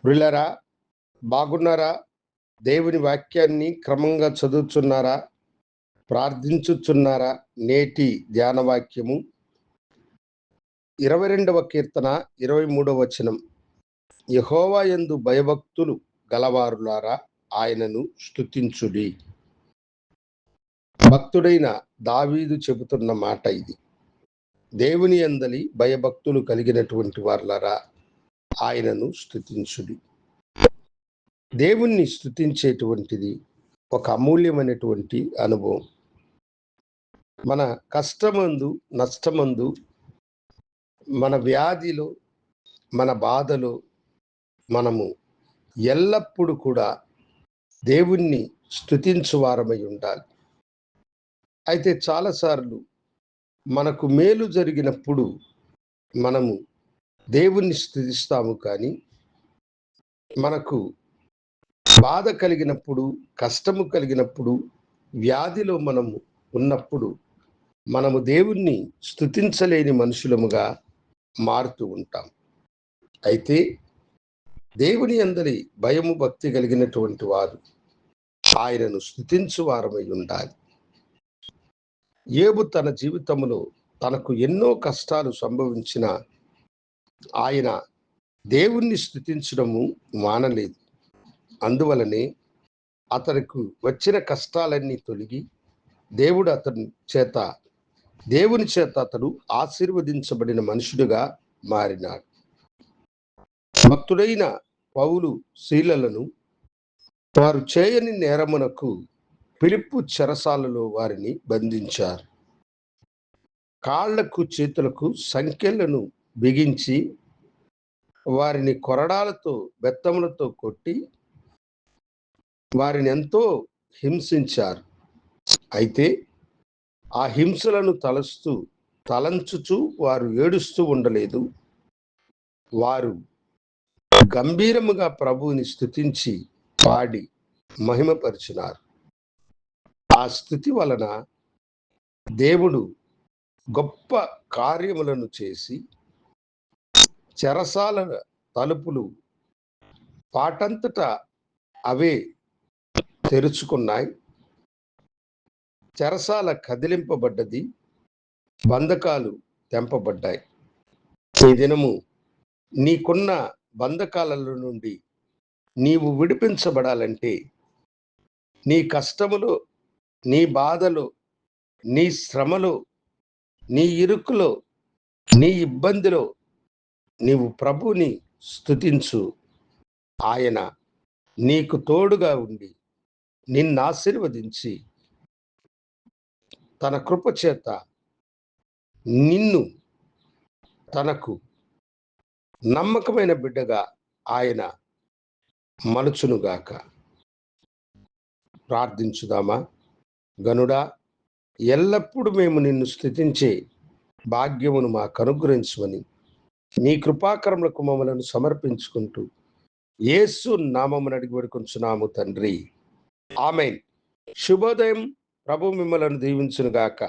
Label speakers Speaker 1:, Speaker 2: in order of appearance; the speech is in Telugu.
Speaker 1: ప్రియులారా, బాగున్నారా? దేవుని వాక్యాన్ని క్రమంగా చదువుచున్నారా? ప్రార్థించుచున్నారా? నేటి ధ్యాన వాక్యము 22వ కీర్తన 23వ వచనం. యెహోవా యందు భయభక్తులు గలవారులారా ఆయనను స్తుతించుడి. భక్తుడైన దావీదు చెబుతున్న మాట ఇది. దేవుని యందలి భయభక్తులు కలిగినటువంటి వారులారా ఆయనను స్తుతించుడి. దేవుణ్ణి స్తుతించేటువంటిది ఒక అమూల్యమైనటువంటి అనుభవం. మన కష్టమందు, నష్టమందు, మన వ్యాధిలో, మన బాధలో మనము ఎల్లప్పుడూ కూడా దేవుణ్ణి స్తుతించు వారమై ఉండాలి. అయితే చాలాసార్లు మనకు మేలు జరిగినప్పుడు మనము దేవుణ్ణి స్తుతిస్తాము, కానీ మనకు బాధ కలిగినప్పుడు, కష్టము కలిగినప్పుడు, వ్యాధిలో మనము ఉన్నప్పుడు మనము దేవుణ్ణి స్తుతించలేని మనుషులముగా మారుతూ ఉంటాం. అయితే దేవుని యందలి భయము భక్తి కలిగినటువంటి వారు ఆయనను స్తుతించు వారమై ఉండాలి. యోబు తన జీవితంలో తనకు ఎన్నో కష్టాలు సంభవించిన ఆయన దేవుణ్ణి స్తుతించడము మానలేదు. అందువలనే అతనికి వచ్చిన కష్టాలన్నీ తొలగి దేవుని చేత అతడు ఆశీర్వదించబడిన మనుషుడుగా మారినాడు. భక్తుడైన పౌలు శీలలను వారు చేయని నేరమునకు ఫిలిప్పు చెరసాలలో వారిని బంధించారు. కాళ్లకు చేతులకు సంకెళ్లను బిగించి వారిని కొరడాలతో బెత్తములతో కొట్టి వారిని ఎంతో హింసించారు. అయితే ఆ హింసలను తలంచుచు వారు ఏడుస్తూ ఉండలేదు. వారు గంభీరముగా ప్రభువుని స్తుతించి పాడి మహిమపరిచినారు. ఆ స్తుతి వలన దేవుడు గొప్ప కార్యములను చేసి చెరసాల తలుపులు వాటంతటా అవే తెరుచుకున్నాయి. చెరసాల కదిలింపబడ్డది, బంధకాలు తెంపబడ్డాయి. ఈ దినము నీకున్న బంధకాలలో నుండి నీవు విడిపించబడాలంటే నీ కష్టములో, నీ బాధలో, నీ శ్రమలో, నీ ఇరుకులో, నీ ఇబ్బందిలో నీవు ప్రభువుని స్తుతించు. ఆయన నీకు తోడుగా ఉండి నిన్ను ఆశీర్వదించి తన కృప చేత నిన్ను తనకు నమ్మకమైన బిడ్డగా ఆయన మలుచునుగాక. ప్రార్థించుదామా? గనుడా, ఎల్లప్పుడూ మేము నిన్ను స్తుతించే భాగ్యమును మాకు అనుగ్రహించమని నీ కృపాకరములకు మమ్మలను సమర్పించుకుంటూ యేసు నామమున అడిగి వేడుకొంచున్నాము తండ్రి. ఆమేన్. శుభోదయం. ప్రభు మిమ్మలను దీవించునుగాక.